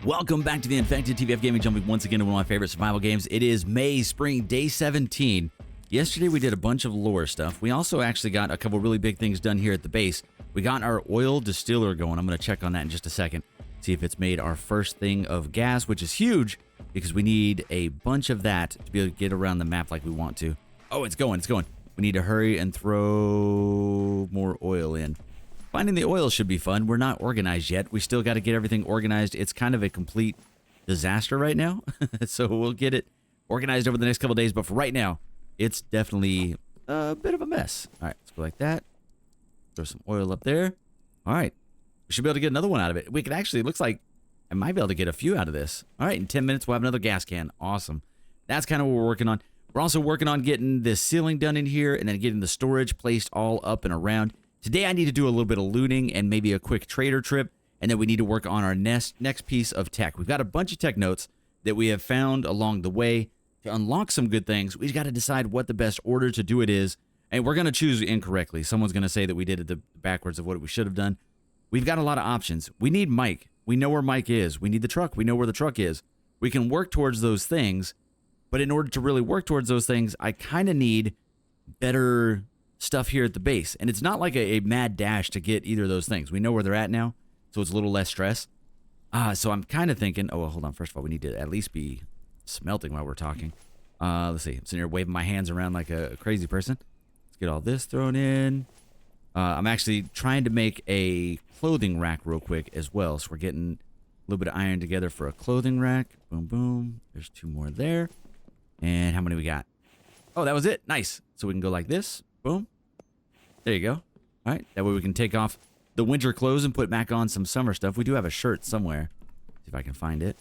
Welcome back to the Infected TBF Gaming, jumping once again to one of my favorite survival games. It is May, spring, day 17. Yesterday we did a bunch of lore stuff. We also actually got a couple really big things done here at the base. We got our oil distiller going. I'm going to check on that in just a second. See if it's made our first thing of gas, which is huge because we need a bunch of that to be able to get around the map like we want to. Oh, it's going, it's going. We need to hurry and throw more oil in. Finding the oil should be fun. We're not organized yet. We still got to get everything organized. It's kind of a complete disaster right now. So we'll get it organized over the next couple days. But for right now, it's definitely a bit of a mess. All right, let's go like that. Throw some oil up there. All right. We should be able to get another one out of it. We could actually, it looks like I might be able to get a few out of this. All right, in 10 minutes, we'll have another gas can. Awesome. That's kind of what we're working on. We're also working on getting this ceiling done in here and then getting the storage placed all up and around. Today, I need to do a little bit of looting and maybe a quick trader trip, and then we need to work on our next piece of tech. We've got a bunch of tech notes that we have found along the way to unlock some good things. We've got to decide what the best order to do it is, and we're going to choose incorrectly. Someone's going to say that we did it the backwards of what we should have done. We've got a lot of options. We need Mike. We know where Mike is. We need the truck. We know where the truck is. We can work towards those things, but in order to really work towards those things, I kind of need better stuff here at the base. And it's not like a mad dash to get either of those things. We know where they're at now, so it's a little less stress. So I'm kind of thinking, oh, well, hold on. First of all, we need to at least be smelting while we're talking. Let's see. I'm sitting here waving my hands around like a crazy person. Let's get all this thrown in. I'm actually trying to make a clothing rack real quick as well. So we're getting a little bit of iron together for a clothing rack. Boom, boom. There's 2 more there. And how many we got? Oh, that was it. Nice. So we can go like this. Boom. There you go. All right. That way we can take off the winter clothes and put back on some summer stuff. We do have a shirt somewhere. See if I can find it.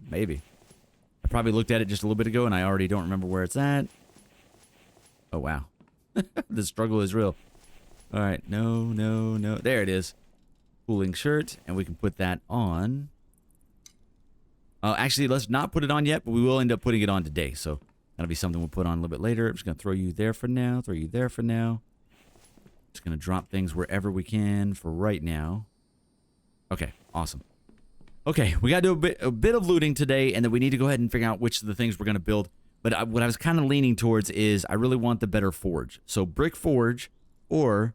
Maybe. I probably looked at it just a little bit ago and I already don't remember where it's at. Oh, wow. The struggle is real. All right. No, no, no. There it is. Cooling shirt. And we can put that on. Actually, let's not put it on yet, but we will end up putting it on today. So that'll be something we'll put on a little bit later. I'm just going to throw you there for now. Throw you there for now. Just going to drop things wherever we can for right now. Okay, awesome. Okay, we got to do a bit of looting today, and then we need to go ahead and figure out which of the things we're going to build. But what I was kind of leaning towards is I really want the better forge. So brick forge, or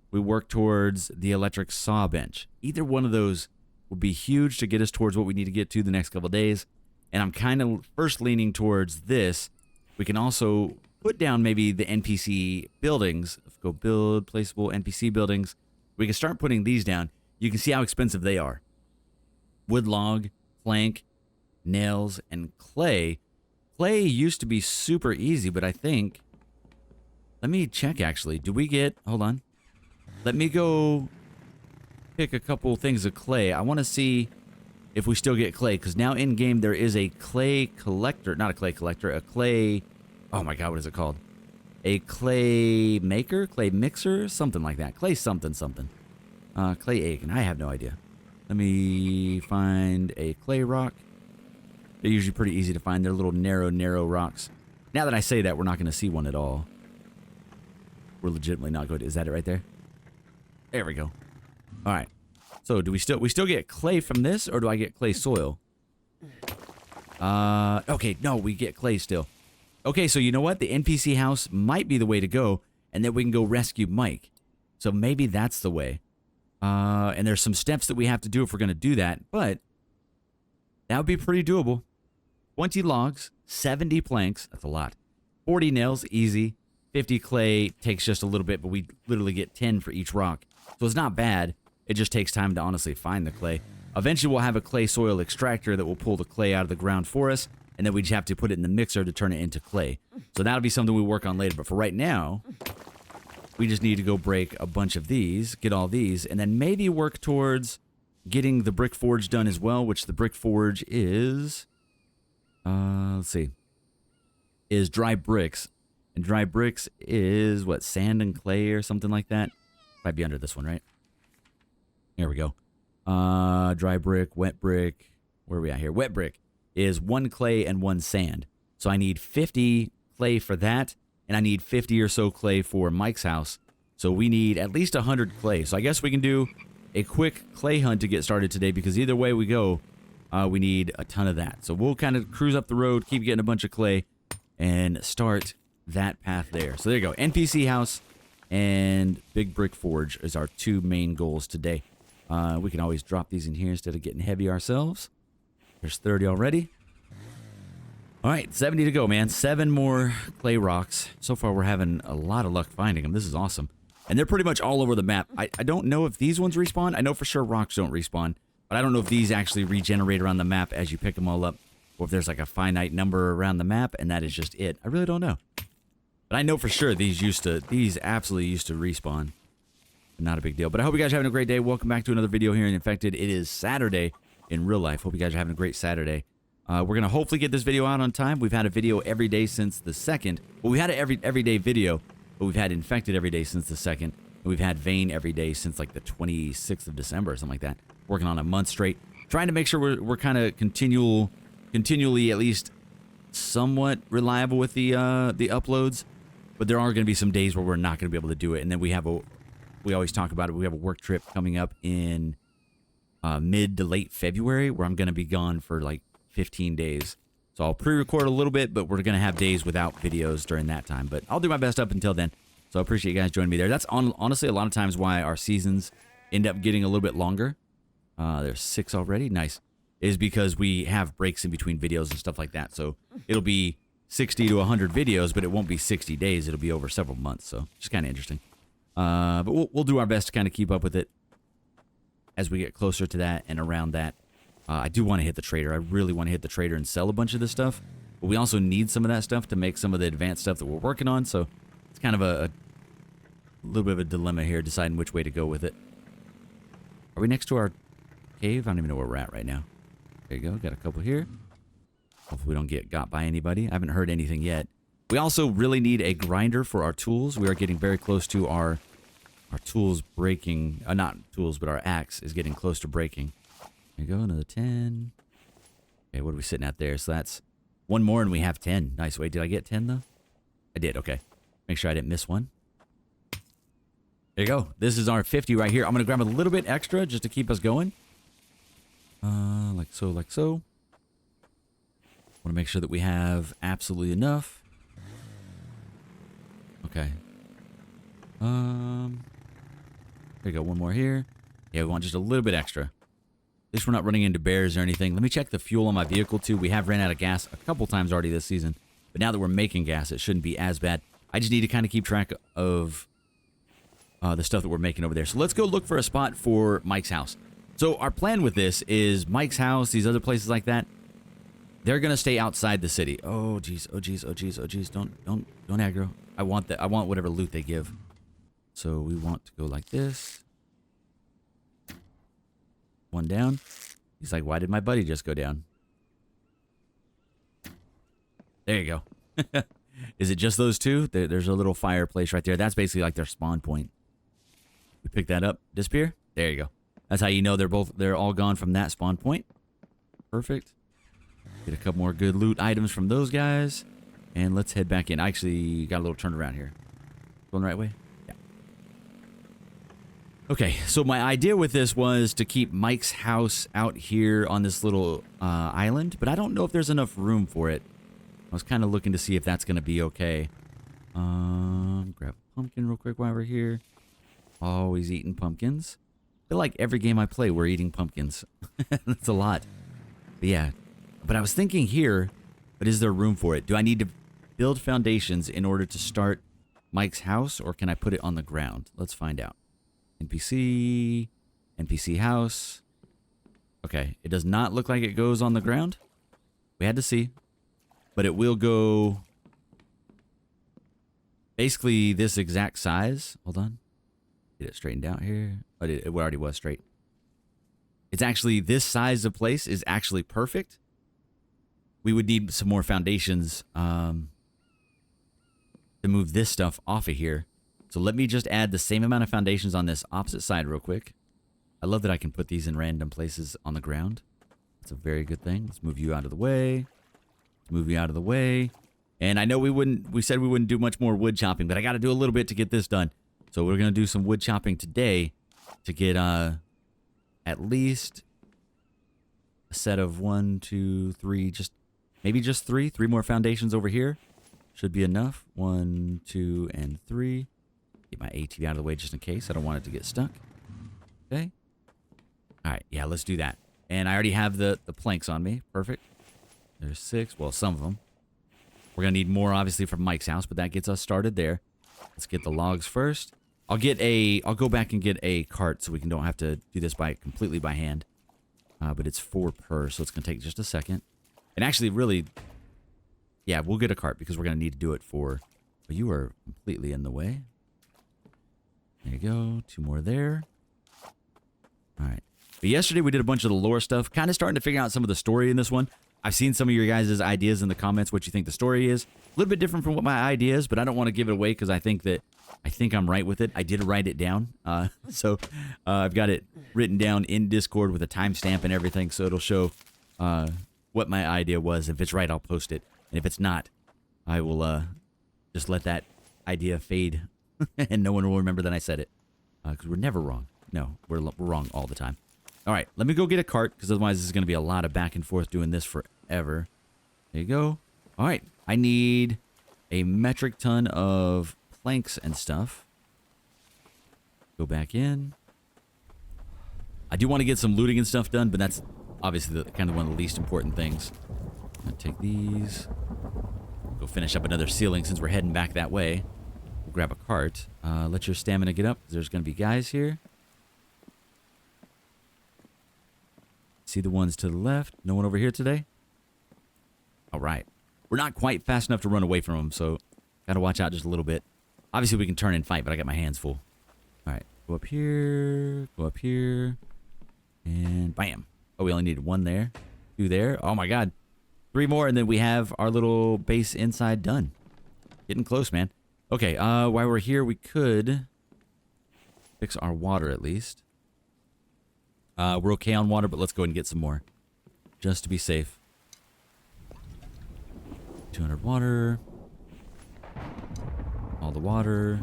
we work towards the electric saw bench. Either one of those would be huge to get us towards what we need to get to the next couple of days. And I'm kind of first leaning towards this. We can also put down maybe the NPC buildings. Go build placeable NPC buildings. We can start putting these down. You can see how expensive they are. Wood log, plank, nails, and clay. Clay used to be super easy, but I think... Let me check, actually. Do we get... Hold on. Let me go pick a couple things of clay. I want to see if we still get clay, because now in-game there is a clay collector. Not a clay collector, a clay... Oh my god, what is it called? A clay maker? Clay mixer? Something like that. Clay something something. Clay Aiken. I have no idea. Let me find a clay rock. They're usually pretty easy to find. They're little narrow rocks. Now that I say that, we're not going to see one at all. We're legitimately not going to... Is that it right there? There we go. All right. So do we still get clay from this, or do I get clay soil? Okay, no, we get clay still. Okay, so you know what? The NPC house might be the way to go, and then we can go rescue Mike. So maybe that's the way. And there's some steps that we have to do if we're going to do that, but that would be pretty doable. 20 logs, 70 planks, that's a lot. 40 nails, easy. 50 clay takes just a little bit, but we literally get 10 for each rock. So it's not bad. It just takes time to honestly find the clay. Eventually we'll have a clay soil extractor that will pull the clay out of the ground for us, and then we just have to put it in the mixer to turn it into clay. So that'll be something we work on later. But for right now, we just need to go break a bunch of these, get all these, and then maybe work towards getting the brick forge done as well, which the brick forge is, let's see, is dry bricks. And dry bricks is, what, sand and clay or something like that? Might be under this one, right? There we go. Dry brick, wet brick. Where are we at here? Wet brick is 1 clay and 1 sand. So I need 50 clay for that, and I need 50 or so clay for Mike's house. So we need at least 100 clay. So I guess we can do a quick clay hunt to get started today, because either way we go, we need a ton of that. So we'll kind of cruise up the road, keep getting a bunch of clay, and start that path there. So there you go. NPC house and Big Brick Forge is our 2 main goals today. We can always drop these in here instead of getting heavy ourselves. There's 30 already. All right, 70 to go, man. 7 more clay rocks. So far, we're having a lot of luck finding them. This is awesome. And they're pretty much all over the map. I don't know if these ones respawn. I know for sure rocks don't respawn. But I don't know if these actually regenerate around the map as you pick them all up. Or if there's like a finite number around the map, and that is just it. I really don't know. But I know for sure these absolutely used to respawn. Not a big deal. But I hope you guys are having a great day. Welcome back to another video here in Infected. It is Saturday in real life. Hope you guys are having a great Saturday. We're going to hopefully get this video out on time. We've had a video every day since the 2nd. Well, we had an everyday video, but we've had Infected every day since the 2nd. And we've had Vane every day since like the 26th of December or something like that. Working on a month straight. Trying to make sure we're kind of continually at least somewhat reliable with the uploads. But there are going to be some days where we're not going to be able to do it. And then we always talk about it. We have a work trip coming up in mid to late February where I'm going to be gone for like 15 days. So I'll pre-record a little bit, but we're going to have days without videos during that time. But I'll do my best up until then. So I appreciate you guys joining me there. That's honestly a lot of times why our seasons end up getting a little bit longer. There's 6 already. Nice. Is because we have breaks in between videos and stuff like that. So it'll be 60 to 100 videos, but it won't be 60 days. It'll be over several months. So just kind of interesting. But we'll do our best to kind of keep up with it as we get closer to that and around that. I do want to hit the trader. I really want to hit the trader and sell a bunch of this stuff. But we also need some of that stuff to make some of the advanced stuff that we're working on. So it's kind of a little bit of a dilemma here, deciding which way to go with it. Are we next to our cave? I don't even know where we're at right now. There you go. Got a couple here. Hopefully we don't get got by anybody. I haven't heard anything yet. We also really need a grinder for our tools. We are getting very close to our tools breaking. Not tools, but our axe is getting close to breaking. There you go. Another 10. Okay, what are we sitting at there? So that's 1 more and we have 10. Nice. Wait, did I get 10 though? I did. Okay. Make sure I didn't miss one. There you go. This is our 50 right here. I'm going to grab a little bit extra just to keep us going. Like so, like so. Want to make sure that we have absolutely enough. Okay. There you go. 1 more here. Yeah, we want just a little bit extra. At least we're not running into bears or anything. Let me check the fuel on my vehicle too. We have ran out of gas a couple times already this season. But now that we're making gas, it shouldn't be as bad. I just need to kind of keep track of the stuff that we're making over there. So let's go look for a spot for Mike's house. So our plan with this is Mike's house, these other places like that, they're going to stay outside the city. Oh, geez. Oh, geez. Oh, geez. Oh, geez. Don't aggro. I want that. I want whatever loot they give. So we want to go like this. 1 down. He's like, why did my buddy just go down? There you go. Is it just those 2? There's a little fireplace right there. That's basically like their spawn point. We pick that up. Disappear. There you go. That's how you know they're all gone from that spawn point. Perfect. Get a couple more good loot items from those guys. And let's head back in. I actually got a little turnaround here. Going the right way? Yeah. Okay, so my idea with this was to keep Mike's house out here on this little island. But I don't know if there's enough room for it. I was kind of looking to see if that's going to be okay. Grab a pumpkin real quick while we're here. Always eating pumpkins. I feel like every game I play, we're eating pumpkins. That's a lot. But yeah. But I was thinking here, but is there room for it? Do I need to build foundations in order to start Mike's house, or can I put it on the ground? Let's find out. NPC house. Okay, it does not look like it goes on the ground. We had to see. But it will go basically this exact size. Hold on. Get it straightened out here. Oh, it already was straight. It's actually, this size of place is actually perfect. We would need some more foundations to move this stuff off of here. So let me just add the same amount of foundations on this opposite side real quick. I love that I can put these in random places on the ground. That's a very good thing. Let's move you out of the way. Move you out of the way. And I know we said we wouldn't do much more wood chopping, but I got to do a little bit to get this done. So we're going to do some wood chopping today to get at least a set of 1, 2, 3, maybe just three more foundations over here. Should be enough. 1, 2, and 3. Get my ATV out of the way just in case. I don't want it to get stuck. Okay. All right. Yeah, let's do that. And I already have the planks on me. Perfect. There's 6. Well, some of them. We're going to need more, obviously, from Mike's house, but that gets us started there. Let's get the logs first. I'll go back and get a cart so we don't have to do this completely by hand. But it's 4 per, so it's going to take just a second. And actually, really, yeah, we'll get a cart because we're going to need to do it for... But you are completely in the way. There you go. 2 more there. All right. But yesterday we did a bunch of the lore stuff. Kind of starting to figure out some of the story in this one. I've seen some of your guys' ideas in the comments, what you think the story is. A little bit different from what my idea is, but I don't want to give it away because I think I'm right with it. I did write it down. So I've got it written down in Discord with a timestamp and everything, so it'll show what my idea was. If it's right, I'll post it. And if it's not, I will just let that idea fade and no one will remember that I said it. Because we're never wrong. No, we're wrong all the time. All right, let me go get a cart because otherwise this is going to be a lot of back and forth doing this forever. There you go. All right, I need a metric ton of planks and stuff. Go back in. I do want to get some looting and stuff done, but that's obviously kind of one of the least important things. I'm going to take these. Go finish up another ceiling since we're heading back that way. We'll grab a cart. Let your stamina get up. There's going to be guys here. See the ones to the left. No one over here today? All right. We're not quite fast enough to run away from them, so got to watch out just a little bit. Obviously, we can turn and fight, but I got my hands full. All right. Go up here. Go up here. And bam. Oh, we only needed 1 there. 2 there. Oh, my God. 3 more, and then we have our little base inside done. Getting close, man. Okay, while we're here, we could fix our water at least. We're okay on water, but let's go ahead and get some more. Just to be safe. 200 water. All the water.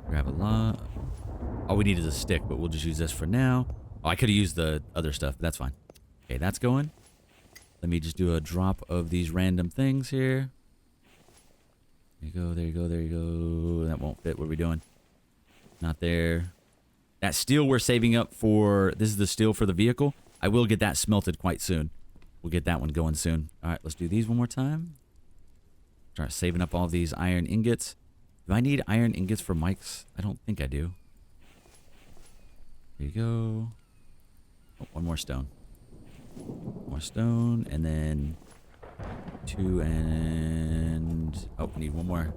Grab a lot. All we need is a stick, but we'll just use this for now. Oh, I could have used the other stuff, but that's fine. Okay, that's going. Let me just do a drop of these random things here. There you go, there you go, there you go. That won't fit. What are we doing? Not there. That steel we're saving up for, this is the steel for the vehicle. I will get that smelted quite soon. We'll get that one going soon. All right, let's do these one more time. Start saving up all these iron ingots. Do I need iron ingots for Mike's? I don't think I do. There you go. Oh, 1 more stone. 1 more stone, and then 2 and... Oh, we need 1 more.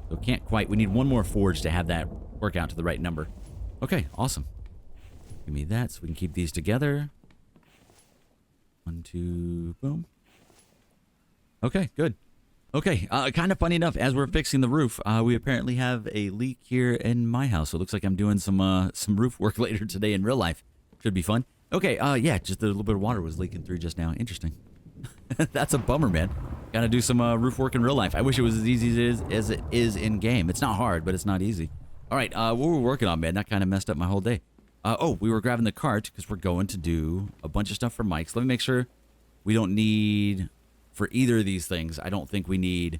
So can't quite. We need 1 more forge to have that work out to the right number. Okay, awesome. Give me that so we can keep these together. 1, 2, boom. Okay, good. Okay, kind of funny enough, as we're fixing the roof, we apparently have a leak here in my house. So it looks like I'm doing some roof work later today in real life. Should be fun. Okay, yeah, just a little bit of water was leaking through just now. Interesting. That's a bummer, man. Gotta do some roof work in real life. I wish it was as easy as it is in game. It's not hard, but it's not easy. All right, what were we working on, man? That kind of messed up my whole day. Oh, we were grabbing the cart because we're going to do a bunch of stuff for Mike's. Let me make sure we don't need, for either of these things, I don't think we need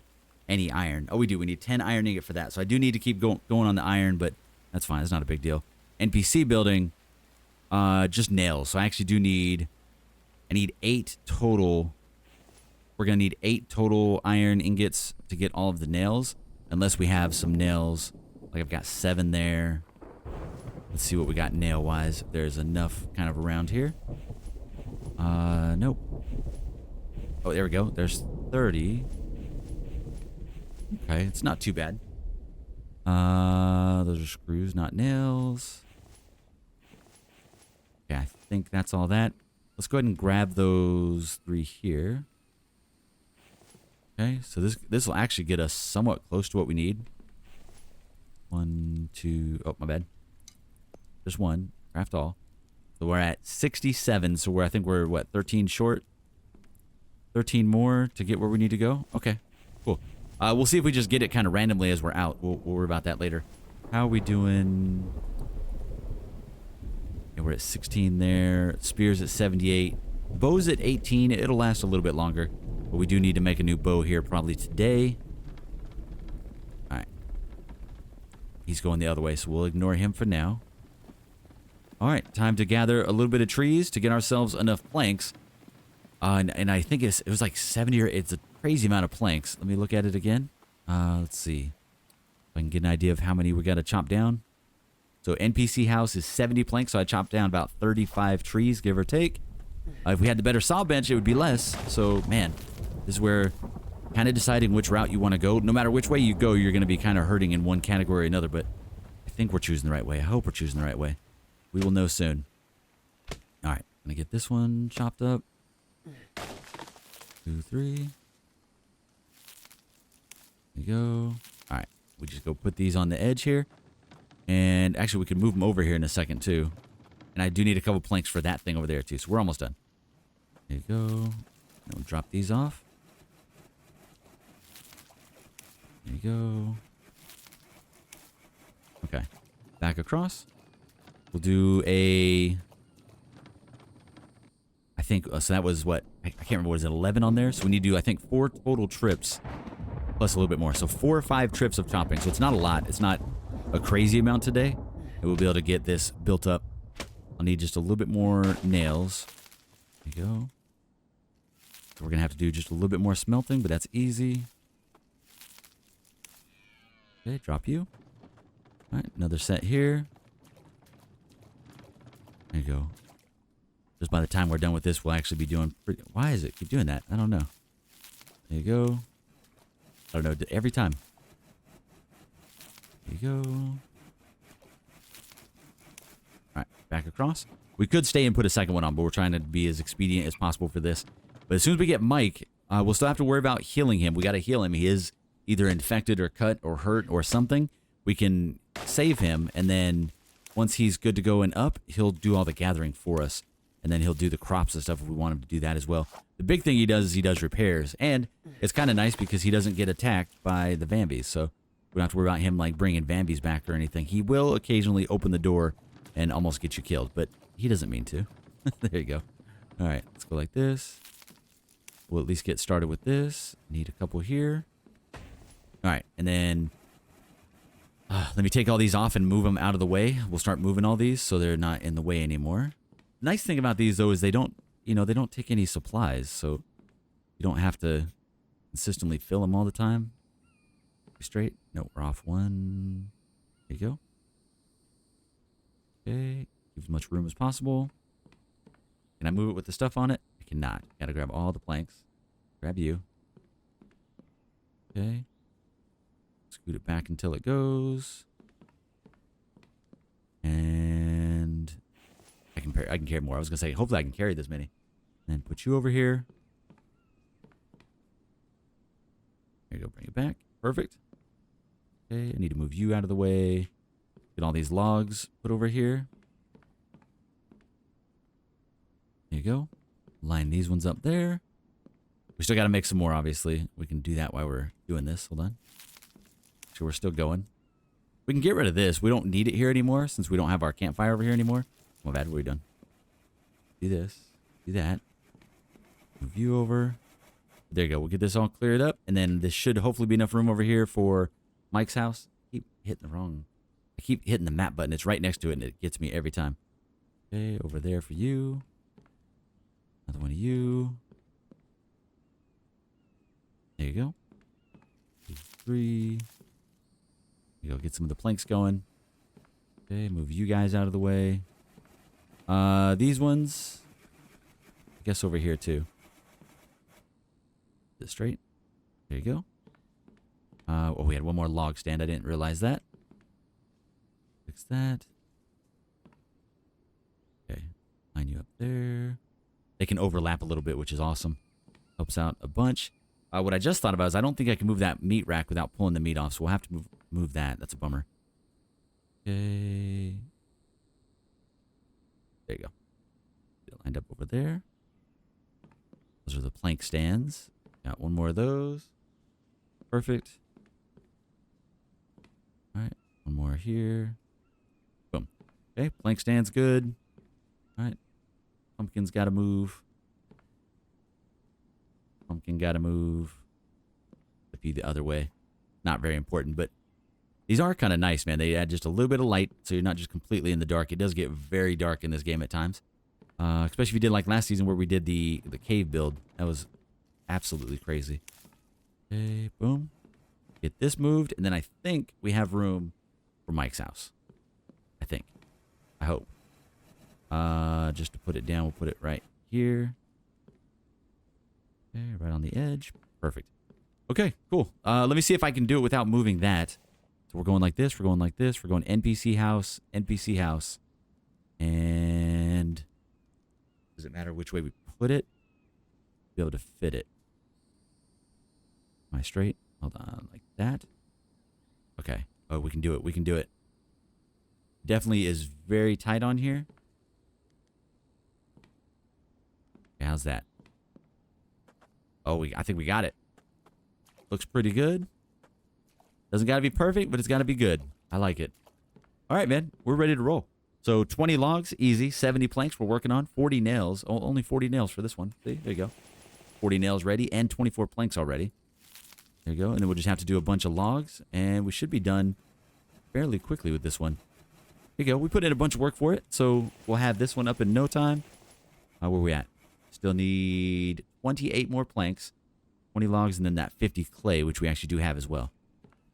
any iron. Oh, we do. We need 10 iron ingot for that. So I do need to keep going on the iron, but that's fine. It's not a big deal. NPC building, just nails. So I actually do need, I need 8 total. We're going to need 8 total iron ingots to get all of the nails, unless we have some nails. Like I've got 7 there. Let's see what we got nail-wise. If there's enough kind of around here. Nope. Oh, there we go. There's 30. Okay, it's not too bad. Those are screws, not nails. Okay, I think that's all that. Let's go ahead and grab those 3 here. Okay, so this will actually get us somewhat close to what we need. 1, 2, oh, my bad. Just 1, craft all. So we're at 67, so I think we're, what, 13 short? 13 more to get where we need to go? Okay, cool. We'll see if we just get it kind of randomly as we're out. We'll worry about that later. How are we doing? Yeah, we're at 16 there. Spears at 78. Bow's at 18. It'll last a little bit longer. But we do need to make a new bow here probably today. All right. He's going the other way, so we'll ignore him for now. All right, time to gather a little bit of trees to get ourselves enough planks. And I think it was like 70 or it's a crazy amount of planks. Let me look at it again. Let's see. If I can get an idea of how many we got to chop down. So NPC house is 70 planks, so I chopped down about 35 trees, give or take. If we had the better saw bench, it would be less. So, man, this is where kind of deciding which route you want to go. No matter which way you go, you're going to be kind of hurting in one category or another. But I think we're choosing the right way. I hope we're choosing the right way. We will know soon. All right, I'm going to get this one chopped up. 2, 3. There you go. All right, we just go put these on the edge here. And actually, we can move them over here in a second, too. And I do need a couple planks for that thing over there, too. So we're almost done. There you go. And we'll drop these off. There you go. Okay. Back across. We'll do a... I think... so that was what? I can't remember. Was it 11 on there? So we need to do, I think, 4 total trips. Plus a little bit more. So 4 or 5 trips of chopping. So it's not a lot. It's not a crazy amount today. And we'll be able to get this built up. I'll need just a little bit more nails. There you go. So we're going to have to do just a little bit more smelting, but that's easy. Okay, drop you. All right, another set here. There you go. Just by the time we're done with this, we'll actually be doing pretty... Why is it keep doing that? I don't know. There you go. I don't know. Every time. There you go. All right, back across. We could stay and put a second one on, but we're trying to be as expedient as possible for this. But as soon as we get Mike, we'll still have to worry about healing him. We got to heal him. He is either infected or cut or hurt or something. We can save him, and then once he's good to go and up, he'll do all the gathering for us. And then he'll do the crops and stuff if we want him to do that as well. The big thing he does is he does repairs. And it's kind of nice because he doesn't get attacked by the Vambies. So we don't have to worry about him like bringing Vambies back or anything. He will occasionally open the door and almost get you killed. But he doesn't mean to. There you go. All right, let's go like this. We'll at least get started with this. Need a couple here. All right, and then let me take all these off and move them out of the way. We'll start moving all these so they're not in the way anymore. Nice thing about these, though, is they don't, they don't take any supplies, so you don't have to consistently fill them all the time. Straight. No, we're off one. There you go. Okay. Give as much room as possible. Can I move it with the stuff on it? I cannot. Gotta grab all the planks. Grab you. Okay. Scoot it back until it goes. And... I can carry more. I was going to say, hopefully I can carry this many. And then put you over here. There you go. Bring it back. Perfect. Okay. I need to move you out of the way. Get all these logs put over here. There you go. Line these ones up there. We still got to make some more, obviously. We can do that while we're doing this. Hold on. So we're still going. We can get rid of this. We don't need it here anymore since we don't have our campfire over here anymore. My bad, what are we doing? Do this. Do that. Move you over. There you go. We'll get this all cleared up. And then this should hopefully be enough room over here for Mike's house. I keep hitting the map button. It's right next to it and it gets me every time. Okay, over there for you. Another one of you. There you go. 2, 3. There you go. Get some of the planks going. Okay, move you guys out of the way. These ones, I guess over here too. This straight. There you go. Oh, we had one more log stand. I didn't realize that. Fix that. Okay. Line you up there. They can overlap a little bit, which is awesome. Helps out a bunch. What I just thought about is I don't think I can move that meat rack without pulling the meat off, so we'll have to move that. That's a bummer. Okay. There you go. Get it lined up over there. Those are the plank stands. Got one more of those. Perfect. All right. One more here. Boom. Okay. Plank stand's good. Pumpkin's got to move. Pumpkin got to move. It'd be the other way. Not very important, but these are kind of nice, man. They add just a little bit of light, so you're not just completely in the dark. It does get very dark in this game at times. Especially if you did like last season where we did the cave build. That was absolutely crazy. Okay, boom. Get this moved, and then I think we have room for Mike's house. I think. I hope. Just to put it down, we'll put it right here. Okay, right on the edge. Perfect. Okay, cool. Let me see if I can do it without moving that. So we're going like this, we're going like this, we're going NPC house, and does it matter which way we put it? Be able to fit it. Am I straight? Hold on, like that. Okay. Oh, we can do it. We can do it. Definitely is very tight on here. Okay, how's that? Oh, I think we got it. Looks pretty good. Doesn't got to be perfect, but it's got to be good. I like it. All right, man. We're ready to roll. So 20 logs, easy. 70 planks we're working on. 40 nails. Oh, only 40 nails for this one. See, there you go. 40 nails ready and 24 planks already. There you go. And then we'll just have to do a bunch of logs, and we should be done fairly quickly with this one. Here you go. We put in a bunch of work for it, so we'll have this one up in no time. Where we at? Still need 28 more planks, 20 logs, and then that 50 clay, which we actually do have as well.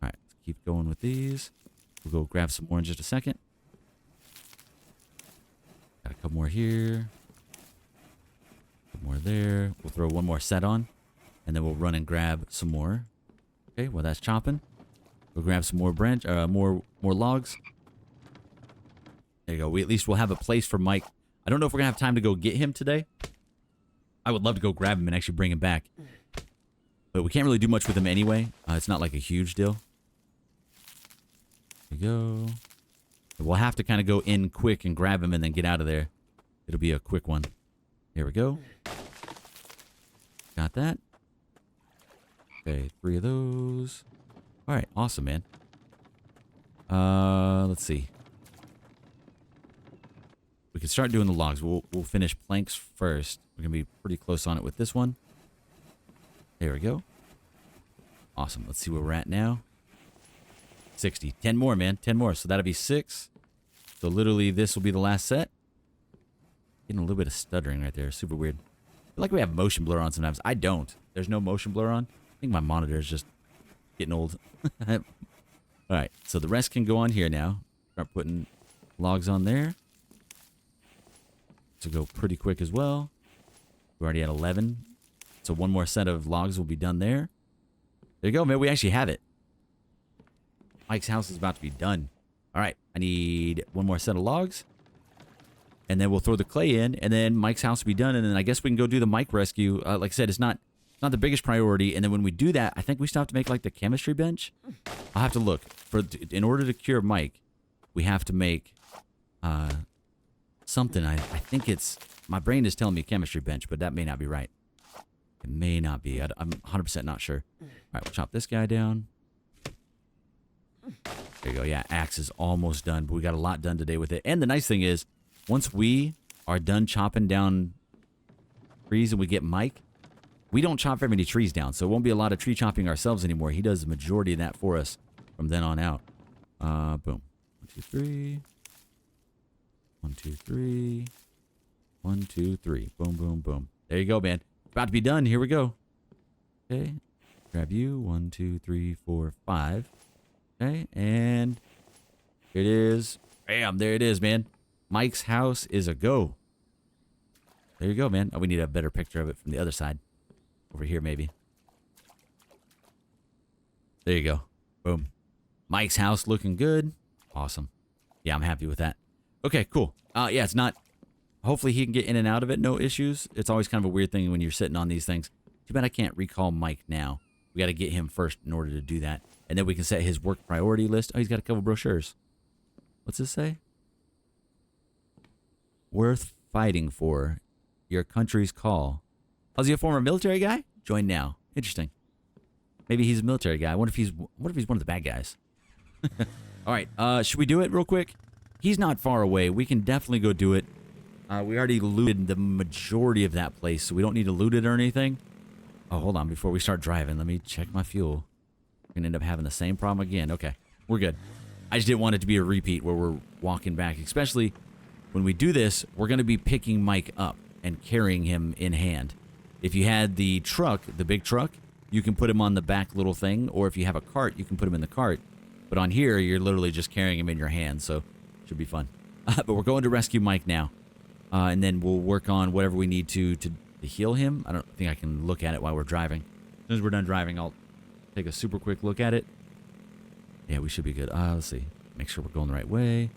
All right, let's keep going with these. We'll go grab some more in just a second. Got a couple more here. A couple more there. We'll throw one more set on, and then we'll run and grab some more. Okay, well that's chopping. We'll grab some more more logs. There you go. We at least will have a place for Mike. I don't know if we're gonna have time to go get him today. I would love to go grab him and actually bring him back. But we can't really do much with him anyway. It's not like a huge deal. There you go. We'll have to kind of go in quick and grab him and then get out of there. It'll be a quick one. Here we go. Got that. Okay, 3 of those. All right, awesome, man. Let's see. We can start doing the logs. We'll finish planks first. We're going to be pretty close on it with this one. There we go. Awesome. Let's see where we're at now. 60. 10 more, man. 10 more. So that'll be 6. So literally this will be the last set. Getting a little bit of stuttering right there. Super weird. I feel like we have motion blur on sometimes. I don't. There's no motion blur on. I think my monitor is just getting old. All right. So the rest can go on here now. Start putting logs on there. To go pretty quick as well. We're already at 11. So one more set of logs will be done there. There you go, man. We actually have it. Mike's house is about to be done. All right. I need one more set of logs. And then we'll throw the clay in. And then Mike's house will be done. And then I guess we can go do the Mike rescue. Like I said, it's not the biggest priority. And then when we do that, I think we still have to make like the chemistry bench. I'll have to look. In order to cure Mike, we have to make something. I think it's... My brain is telling me chemistry bench, but that may not be right. It may not be. I'm 100% not sure. All right, we'll chop this guy down. There you go. Yeah, axe is almost done, but we got a lot done today with it. And the nice thing is, once we are done chopping down trees and we get Mike, we don't chop very many trees down, so it won't be a lot of tree chopping ourselves anymore. He does the majority of that for us from then on out. Boom. 1, 2, 3. 1, 2, 3. 1, 2, 3. Boom, boom, boom. There you go, man. About to be done. Here we go. Okay. Grab you. 1, 2, 3, 4, 5. Okay. And here it is. Bam. There it is, man. Mike's house is a go. There you go, man. Oh, we need a better picture of it from the other side. Over here, maybe. There you go. Boom. Mike's house looking good. Awesome. Yeah, I'm happy with that. Okay, cool. Yeah, it's not... Hopefully he can get in and out of it. No issues. It's always kind of a weird thing when you're sitting on these things. Too bad I can't recall Mike now. We got to get him first in order to do that. And then we can set his work priority list. Oh, he's got a couple brochures. What's this say? Worth fighting for. Your country's call. Oh, is he a former military guy? Join now. Interesting. Maybe he's a military guy. What if he's one of the bad guys? All right. Should we do it real quick? He's not far away. We can definitely go do it. We already looted the majority of that place, so we don't need to loot it or anything. Oh, hold on. Before we start driving, let me check my fuel. We're going to end up having the same problem again. Okay, we're good. I just didn't want it to be a repeat where we're walking back. Especially when we do this, we're going to be picking Mike up and carrying him in hand. If you had the truck, the big truck, you can put him on the back little thing. Or if you have a cart, you can put him in the cart. But on here, you're literally just carrying him in your hand. So it should be fun. But we're going to rescue Mike now. And then we'll work on whatever we need to heal him. I don't think I can look at it while we're driving. As soon as we're done driving, I'll take a super quick look at it. Yeah, we should be good. Let's see. Make sure we're going the right way.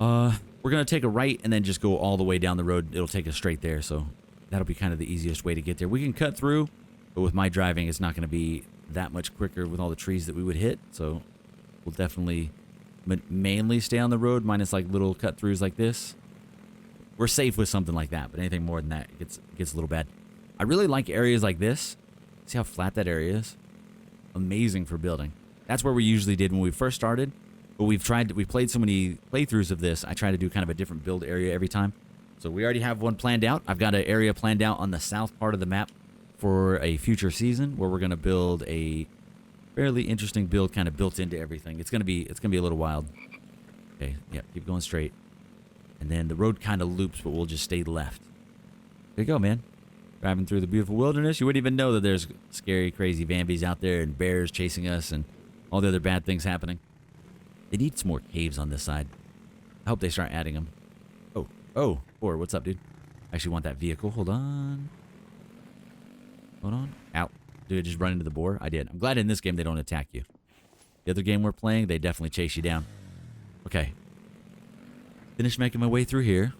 We're going to take a right and then just go all the way down the road. It'll take us straight there, so that'll be kind of the easiest way to get there. We can cut through, but with my driving, it's not going to be that much quicker with all the trees that we would hit, so we'll definitely mainly stay on the road, minus like little cut-throughs like this. We're safe with something like that, but anything more than that, it gets a little bad. I really like areas like this. See how flat that area is? Amazing for building. That's where we usually did when we first started. But we've played so many playthroughs of this, I try to do kind of a different build area every time. So we already have one planned out. I've got an area planned out on the south part of the map for a future season where we're going to build a fairly interesting build kind of built into everything. It's going to be a little wild. Okay, yeah, keep going straight. And then the road kind of loops, but we'll just stay left. There you go, man. Driving through the beautiful wilderness. You wouldn't even know that there's scary, crazy Bambis out there and bears chasing us and all the other bad things happening. They need some more caves on this side. I hope they start adding them. Oh, Boar, what's up, dude? I actually want that vehicle. Hold on. Hold on. Ow. Did I just run into the boar? I did. I'm glad in this game they don't attack you. The other game we're playing, they definitely chase you down. Okay. Finish making my way through here.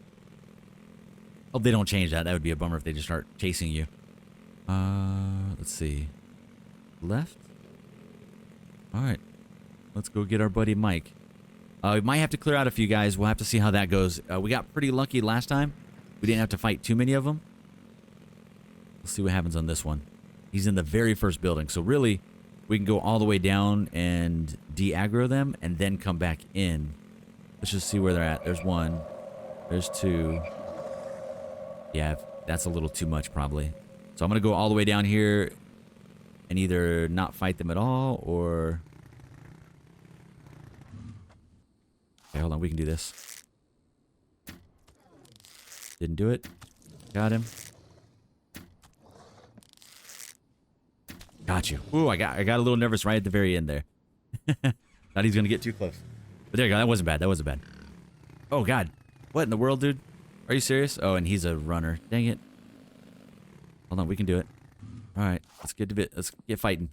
Hope they don't change that. That would be a bummer if they just start chasing you. Let's see. Left? Alright. Let's go get our buddy Mike. We might have to clear out a few guys. We'll have to see how that goes. We got pretty lucky last time. We didn't have to fight too many of them. Let's see what happens on this one. He's in the very first building. So really, we can go all the way down and de-aggro them and then come back in. Let's just see where they're at. There's one. There's two. Yeah, that's a little too much probably. So I'm going to go all the way down here and either not fight them at all or... Okay, hold on. We can do this. Didn't do it. Got him. Got you. Ooh, I got a little nervous right at the very end there. Thought he's going to get too close. But there you go. That wasn't bad. That wasn't bad. Oh, God. What in the world, dude? Are you serious? Oh, and he's a runner. Dang it. Hold on. We can do it. All right. Let's get fighting.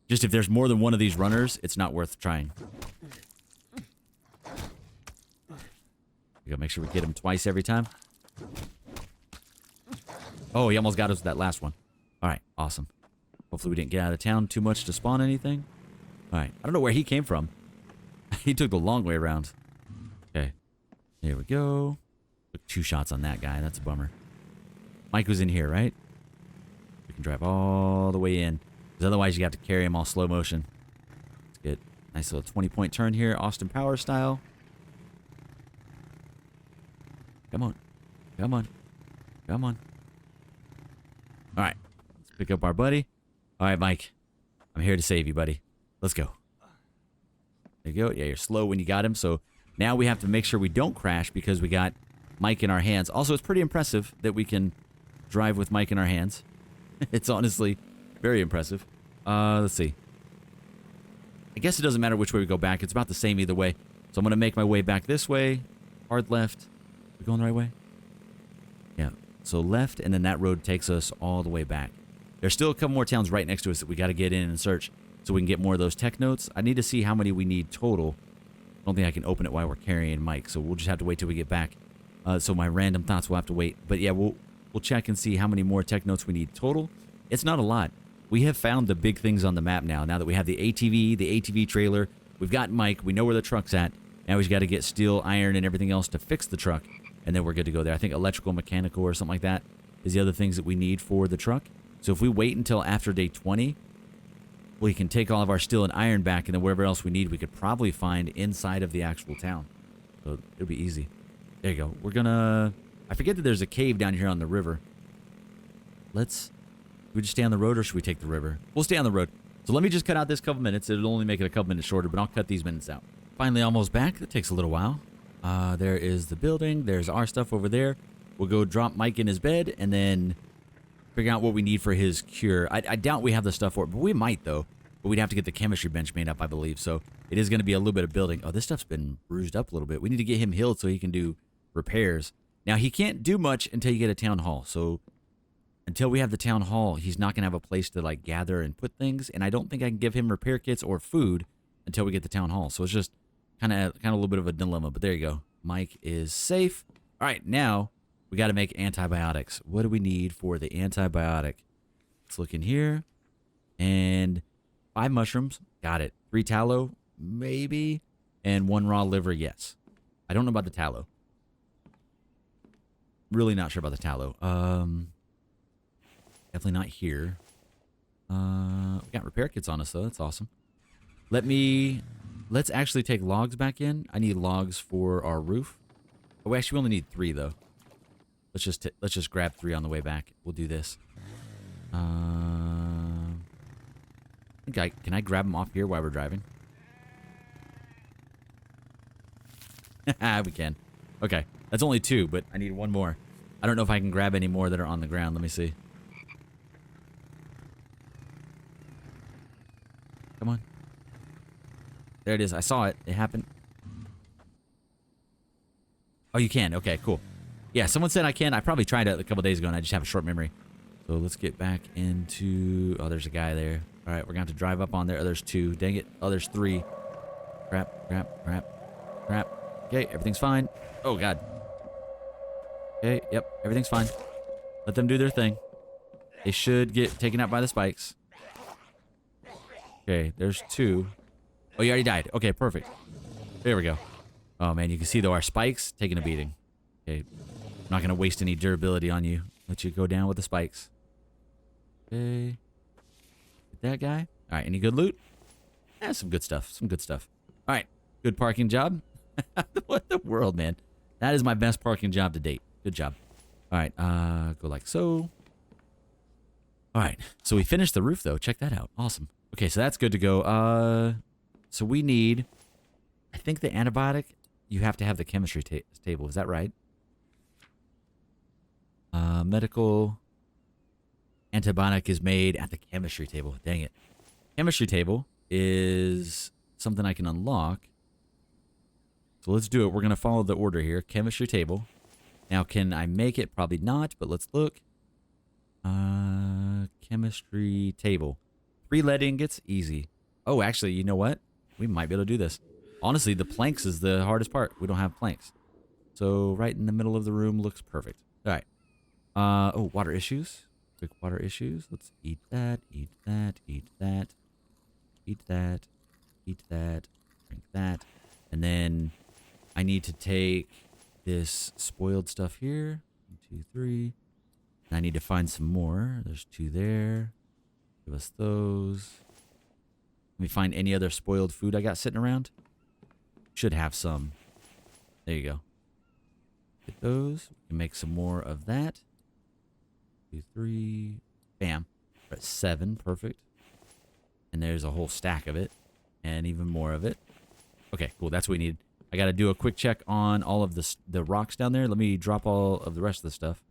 Just if there's more than one of these runners, it's not worth trying. We gotta make sure we get him twice every time. Oh, he almost got us with that last one. All right. Awesome. Hopefully we didn't get out of town too much to spawn anything. All right. I don't know where he came from. He took the long way around. Okay. Here we go. Took 2 shots on that guy. That's a bummer. Mike was in here, right? We can drive all the way in. Because otherwise you have to carry him all slow motion. Let's get a nice little 20-point turn here. Austin Power style. Come on. Come on. Come on. All right. Let's pick up our buddy. All right, Mike. I'm here to save you, buddy. Let's go. There you go. Yeah, you're slow when you got him. So now we have to make sure we don't crash because we got Mike in our hands. Also, it's pretty impressive that we can drive with Mike in our hands. It's honestly very impressive. Let's see. I guess it doesn't matter which way we go back. It's about the same either way. So I'm going to make my way back this way. Hard left. We going the right way? Yeah. So left, and then that road takes us all the way back. There's still a couple more towns right next to us that we got to get in and search so we can get more of those tech notes. I need to see how many we need total. I don't think I can open it while we're carrying Mike, so we'll just have to wait till we get back. So my random thoughts will have to wait. But yeah, we'll check and see how many more tech notes we need total. It's not a lot. We have found the big things on the map now. Now that we have the ATV trailer, we've got Mike, we know where the truck's at. Now we've got to get steel, iron, and everything else to fix the truck. And then we're good to go there. I think electrical, mechanical, or something like that is the other things that we need for the truck. So if we wait until after day 20, we can take all of our steel and iron back, and then whatever else we need, we could probably find inside of the actual town. So it'll be easy. There you go. We're gonna... I forget that there's a cave down here on the river. Should we just stay on the road or should we take the river? We'll stay on the road. So let me just cut out this couple minutes. It'll only make it a couple minutes shorter, but I'll cut these minutes out. Finally almost back. That takes a little while. There is the building. There's our stuff over there. We'll go drop Mike in his bed and then figure out what we need for his cure. I doubt we have the stuff for it, but we might though. But we'd have to get the chemistry bench made up, I believe. So it is going to be a little bit of building. Oh, this stuff's been bruised up a little bit. We need to get him healed so he can do repairs. Now, he can't do much until you get a town hall. So until we have the town hall, he's not going to have a place to like gather and put things. And I don't think I can give him repair kits or food until we get the town hall. So it's just kind of a little bit of a dilemma. But there you go. Mike is safe. All right, now we got to make antibiotics. What do we need for the antibiotic? Let's look in here. And 5 mushrooms. Got it. 3 tallow. Maybe. And 1 raw liver. Yes. I don't know about the tallow. Really not sure about the tallow. Definitely not here. We got repair kits on us though. That's awesome. Let's actually take logs back in. I need logs for our roof. Oh, actually, we only need 3 though. Let's just grab 3 on the way back. We'll do this. Can I grab them off here while we're driving? We can. Okay. That's only 2, but I need 1 more. I don't know if I can grab any more that are on the ground. Let me see. Come on. There it is. I saw it. It happened. Oh, you can. Okay, cool. Yeah, someone said I can. I probably tried it a couple days ago, and I just have a short memory. So let's get back into... Oh, there's a guy there. All right, we're going to have to drive up on there. Oh, there's 2. Dang it. Oh, there's 3. Crap, crap, crap, crap. Okay, everything's fine. Oh, God. Okay, yep, everything's fine. Let them do their thing. They should get taken out by the spikes. Okay, there's 2. Oh, you already died. Okay, perfect. There we go. Oh, man, you can see, though, our spikes taking a beating. Okay, I'm not going to waste any durability on you. Let you go down with the spikes. Okay. Get that guy. All right, any good loot? Yeah, some good stuff. Some good stuff. All right, good parking job. What the world, man? That is my best parking job to date. Good job. All right, go like so. All right, so we finished the roof, though. Check that out. Awesome. Okay, so that's good to go. So we need, I think the antibiotic, you have to have the chemistry table. Is that right? Medical antibiotic is made at the chemistry table. Dang it. Chemistry table is something I can unlock. So let's do it. We're going to follow the order here. Chemistry table. Now, can I make it? Probably not, but let's look. Chemistry table. 3 lead ingots. Easy. Oh, actually, you know what? We might be able to do this. Honestly, the planks is the hardest part. We don't have planks. So right in the middle of the room looks perfect. All right. Oh, water issues. Quick water issues. Let's eat that, eat that, eat that, eat that, eat that, drink that. And then I need to take this spoiled stuff here. 1, 2, 3. And I need to find some more. There's 2 there. Give us those. Let me find any other spoiled food I got sitting around. Should have some. There you go. Get those. We can make some more of that. 2, 3. Bam. We're at 7. Perfect. And there's a whole stack of it. And even more of it. Okay, cool. That's what we need. I got to do a quick check on all of the rocks down there. Let me drop all of the rest of the stuff.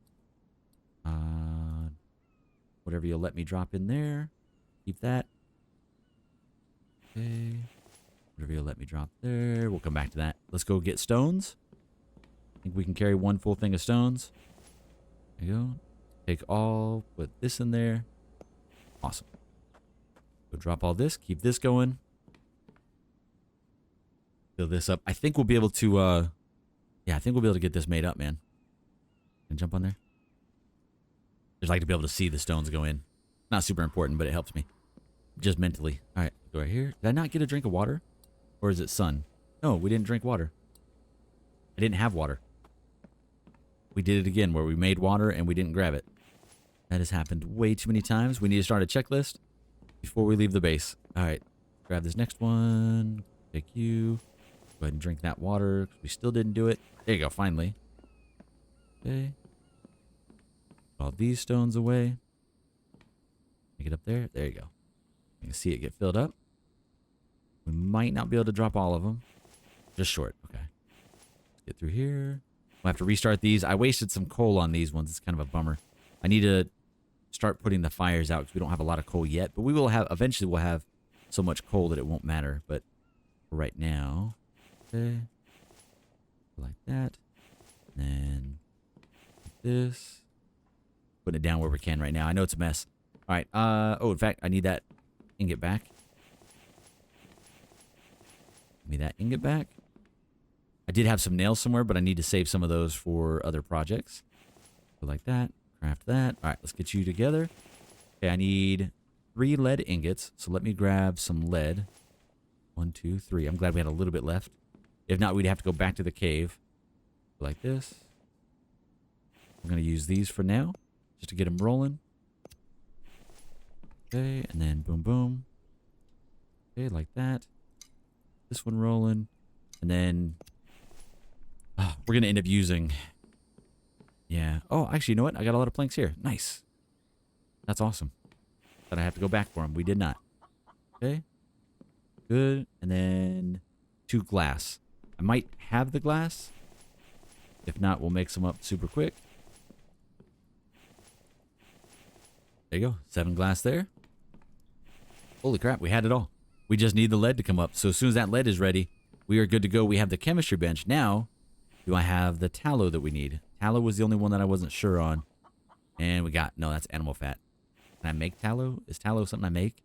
Whatever you'll let me drop in there. Keep that. Okay. Whatever you'll let me drop there. We'll come back to that. Let's go get stones. I think we can carry 1 full thing of stones. There you go. Take all. Put this in there. Awesome. Go drop all this. Keep this going. Fill this up. I think we'll be able to, yeah, I think we'll be able to get this made up, man. Can I jump on there? Just like to be able to see the stones go in. Not super important, but it helps me. Just mentally. All right, go right here. Did I not get a drink of water? Or is it sun? No, we didn't drink water. I didn't have water. We did it again where we made water and we didn't grab it. That has happened way too many times. We need to start a checklist before we leave the base. All right, grab this next one. Take you. Go ahead and drink that water. We still didn't do it. There you go, finally. Okay. Put all these stones away. Make it up there. There you go. You can see it get filled up. We might not be able to drop all of them. Just short. Okay. Let's get through here. We'll have to restart these. I wasted some coal on these ones. It's kind of a bummer. I need to start putting the fires out because we don't have a lot of coal yet. But we will have, eventually we'll have so much coal that it won't matter. But for right now, okay. Like that. And then like this. Putting it down where we can right now. I know it's a mess. All right. Oh, in fact, I need that ingot back. Give me that ingot back. I did have some nails somewhere, but I need to save some of those for other projects. So like that. Craft that. All right, let's get you together. Okay, I need 3 lead ingots. So let me grab some lead. 1, 2, 3. I'm glad we had a little bit left. If not, we'd have to go back to the cave. Like this. I'm going to use these for now, just to get them rolling. Okay, and then boom, boom. Okay, like that. This one rolling. And then we're going to end up using... Yeah. Oh, actually, you know what? I got a lot of planks here. Nice. That's awesome. Thought I have to go back for them. We did not. Okay. Good. And then 2 glass. I might have the glass. If not, we'll make some up super quick. There you go. 7 glass there. Holy crap, we had it all. We just need the lead to come up. So as soon as that lead is ready, we are good to go. We have the chemistry bench. Now, do I have the tallow that we need? Tallow was the only one that I wasn't sure on. And we got... No, that's animal fat. Can I make tallow? Is tallow something I make?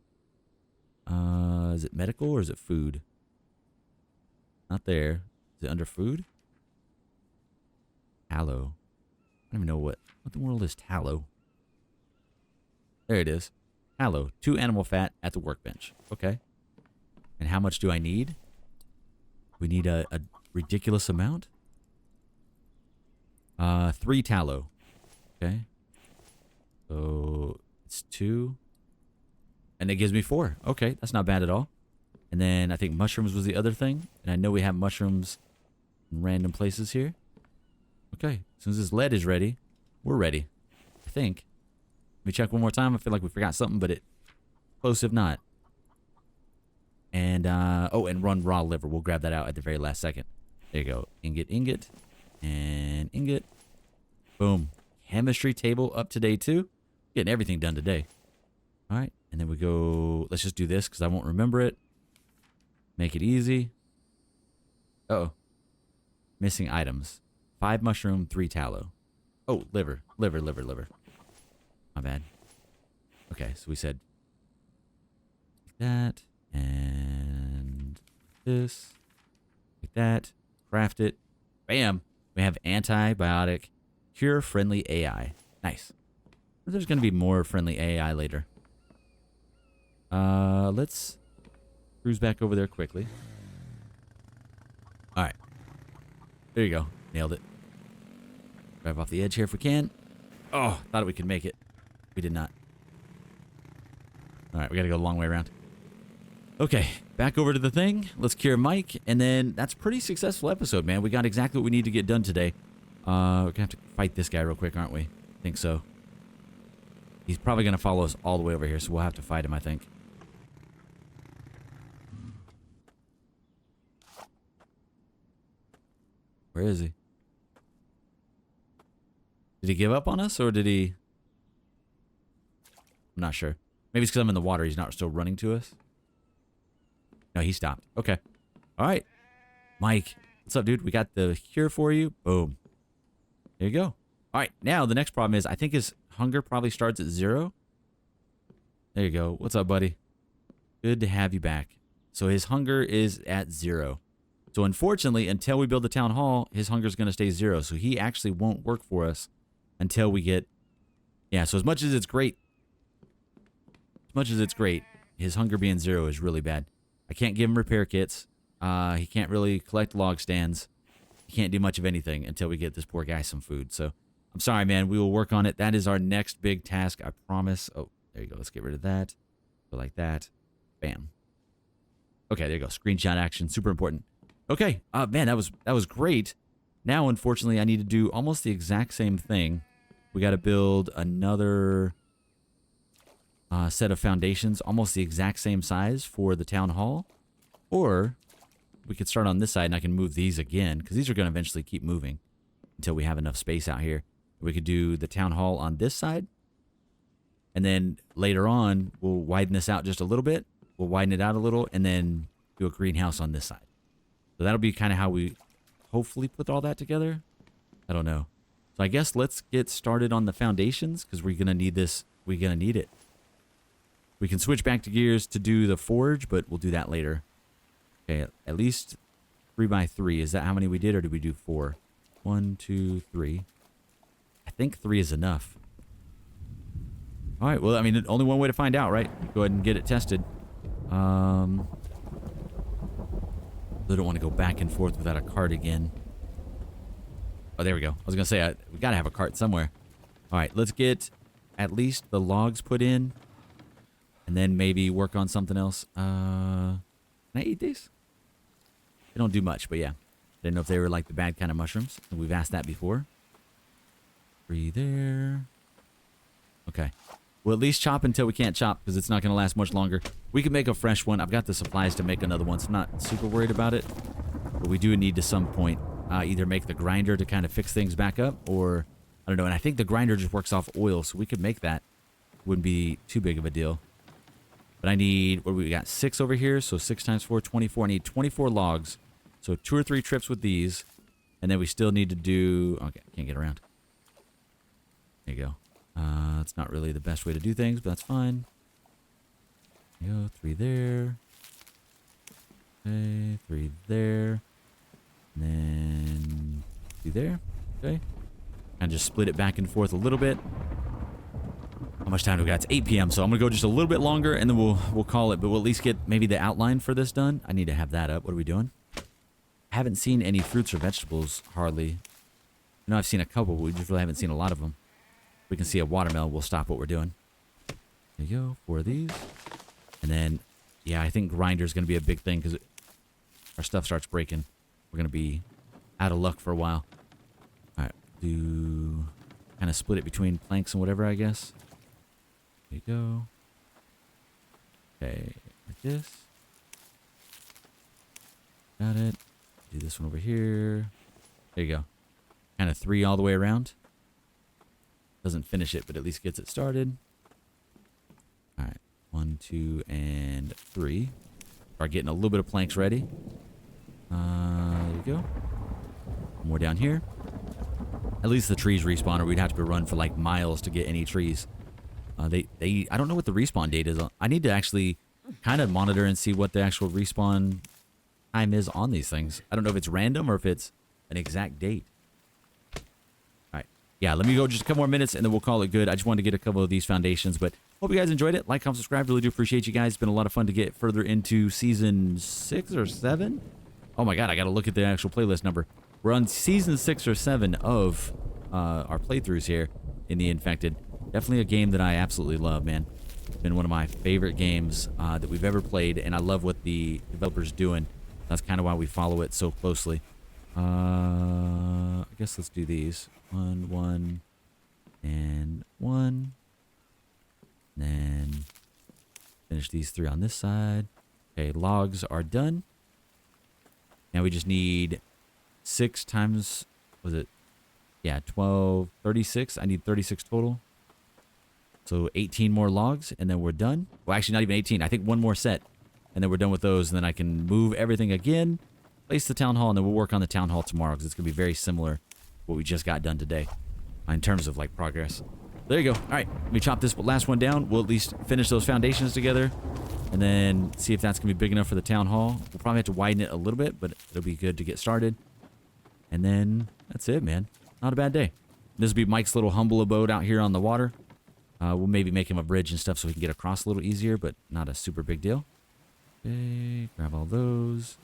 Is it medical or is it food? Not there. Is it under food? Tallow. I don't even know what the world is tallow. There it is. Tallow. 2 animal fat at the workbench. Okay. And how much do I need? We need a ridiculous amount. 3 tallow. Okay. So it's 2. And it gives me 4. Okay, that's not bad at all. And then I think mushrooms was the other thing. And I know we have mushrooms in random places here. Okay, as soon as this lead is ready, we're ready. I think. Let me check one more time. I feel like we forgot something, but close if not. And, oh, and run raw liver. We'll grab that out at the very last second. There you go. Ingot, ingot, and ingot. Boom. Chemistry table up to day 2. Getting everything done today. All right, and then we go, let's just do this because I won't remember it. Make it easy. Uh-oh. Missing items. 5 mushroom, 3 tallow. Oh, liver. Liver. My bad. Okay, so we said like that. And this. Like that. Craft it. Bam. We have antibiotic cure friendly AI. Nice. There's going to be more friendly AI later. Let's cruise back over there quickly. All right. There you go. Nailed it. Drive off the edge here if we can. Oh, thought we could make it. We did not. All right, we got to go a long way around. Okay, back over to the thing. Let's cure Mike, and then that's a pretty successful episode, man. We got exactly what we need to get done today. We're going to have to fight this guy real quick, aren't we? I think so. He's probably going to follow us all the way over here, so we'll have to fight him, I think. Where is he? Did he give up on us, or did he... I'm not sure. Maybe it's because I'm in the water. He's not still running to us. No, he stopped. Okay. All right. Mike, what's up, dude? We got the cure for you. Boom. There you go. All right. Now, the next problem is I think his hunger probably starts at 0. There you go. What's up, buddy? Good to have you back. So his hunger is at 0. So unfortunately, until we build the town hall, his hunger is going to stay 0. So he actually won't work for us until we get... Yeah, so as much as it's great, his hunger being 0 is really bad. I can't give him repair kits. He can't really collect log stands. He can't do much of anything until we get this poor guy some food. So I'm sorry, man. We will work on it. That is our next big task, I promise. Oh, there you go. Let's get rid of that. Go like that. Bam. Okay, there you go. Screenshot action. Super important. Okay. Man, that was great. Now, unfortunately, I need to do almost the exact same thing. We got to build another set of foundations, almost the exact same size for the town hall. Or we could start on this side and I can move these again because these are going to eventually keep moving until we have enough space out here. We could do the town hall on this side. And then later on, we'll widen this out just a little bit. We'll widen it out a little and then do a greenhouse on this side. So that'll be kind of how we hopefully put all that together. I don't know. So I guess let's get started on the foundations because we're going to need this. We're going to need it. We can switch back to gears to do the forge, but we'll do that later. Okay, at least 3x3. Is that how many we did or did we do 4? 1, 2, 3. I think 3 is enough. All right, well, I mean, only one way to find out, right? Go ahead and get it tested. I don't want to go back and forth without a cart again. Oh, there we go. I was going to say, we got to have a cart somewhere. All right, let's get at least the logs put in. And then maybe work on something else. Can I eat these? They don't do much, but yeah. Didn't know if they were like the bad kind of mushrooms. We've asked that before. 3 there. Okay. We'll at least chop until we can't chop because it's not going to last much longer. We can make a fresh one. I've got the supplies to make another one, so I'm not super worried about it. But we do need to some point either make the grinder to kind of fix things back up or, I don't know. And I think the grinder just works off oil, so we could make that. Wouldn't be too big of a deal. But I need, what do we got? 6 over here, so 6 times 4, 24. I need 24 logs. So 2 or 3 trips with these. And then we still need to do, okay, can't get around. There you go. That's not really the best way to do things, but that's fine. There you go, 3 there. Okay, 3 there. And then 2 there. Okay. And just split it back and forth a little bit. How much time do we got? It's 8 p.m., so I'm going to go just a little bit longer, and then we'll call it. But we'll at least get maybe the outline for this done. I need to have that up. What are we doing? I haven't seen any fruits or vegetables, hardly. You know, I've seen a couple, but we just really haven't seen a lot of them. If we can see a watermelon, we'll stop what we're doing. There you go, 4 of these. And then, yeah, I think grinder's going to be a big thing because our stuff starts breaking. We're going to be out of luck for a while. All right, do kind of split it between planks and whatever, I guess. There you go. Okay, like this. Got it. Do this one over here. There you go. Kind of 3 all the way around. Doesn't finish it, but at least gets it started. All right. 1, 2, and 3. Start getting a little bit of planks ready. There we go. More down here. At least the trees respawn, or we'd have to run for like miles to get any trees. I don't know what the respawn date is. I need to actually kind of monitor and see what the actual respawn time is on these things. I don't know if it's random or if it's an exact date. All right. Yeah, let me go just a couple more minutes and then we'll call it good. I just wanted to get a couple of these foundations, but hope you guys enjoyed it. Like, comment, subscribe. Really do appreciate you guys. It's been a lot of fun to get further into season 6 or 7. Oh my God, I got to look at the actual playlist number. We're on season 6 or 7 of our playthroughs here in The Infected. Definitely a game that I absolutely love, man. It's been one of my favorite games that we've ever played, and I love what the developer's doing. That's kind of why we follow it so closely. I guess let's do these. 1, 1, and 1. Then finish these 3 on this side. Okay, logs are done. Now we just need 6 times, was it? Yeah, 12, 36. I need 36 total. So 18 more logs, and then we're done. Well, actually, not even 18. I think 1 more set, and then we're done with those. And then I can move everything again, place the town hall, and then we'll work on the town hall tomorrow because it's going to be very similar to what we just got done today in terms of, like, progress. There you go. All right, let me chop this last one down. We'll at least finish those foundations together, and then see if that's going to be big enough for the town hall. We'll probably have to widen it a little bit, but it'll be good to get started. And then that's it, man. Not a bad day. This will be Mike's little humble abode out here on the water. We'll maybe make him a bridge and stuff so we can get across a little easier, but not a super big deal. Okay, grab all those.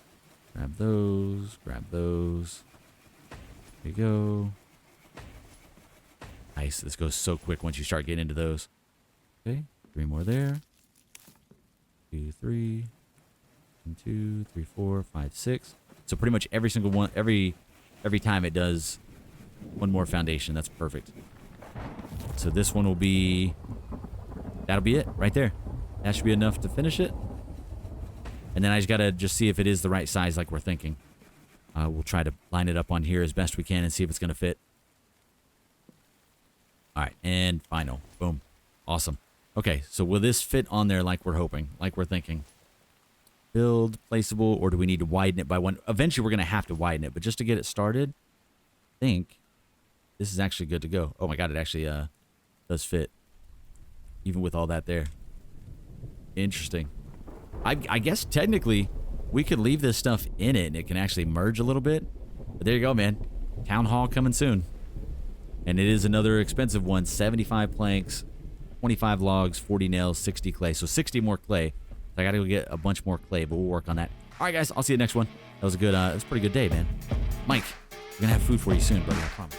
Grab those. Grab those. There you go. Nice. This goes so quick once you start getting into those. Okay, 3 more there. 2, 3. 1, 2, 3, 4, 5, 6. So pretty much every single one, every every time it does one more foundation. That's perfect. So this one will be, that'll be it right there. That should be enough to finish it. And then I just got to just see if it is the right size like we're thinking. We'll try to line it up on here as best we can and see if it's going to fit. All right, and final. Boom. Awesome. Okay, so will this fit on there like we're hoping, like we're thinking? Build, placeable, or do we need to widen it by one? Eventually, we're going to have to widen it, but just to get it started, I think this is actually good to go. Oh my God, it actually does fit, even with all that there. Interesting. I guess technically we could leave this stuff in it and it can actually merge a little bit. But there you go, man. Town Hall coming soon. And it is another expensive one. 75 planks, 25 logs, 40 nails, 60 clay. So 60 more clay. I got to go get a bunch more clay, but we'll work on that. All right, guys. I'll see you next one. That was a good, it was a pretty good day, man. Mike, we're going to have food for you soon, buddy. I promise.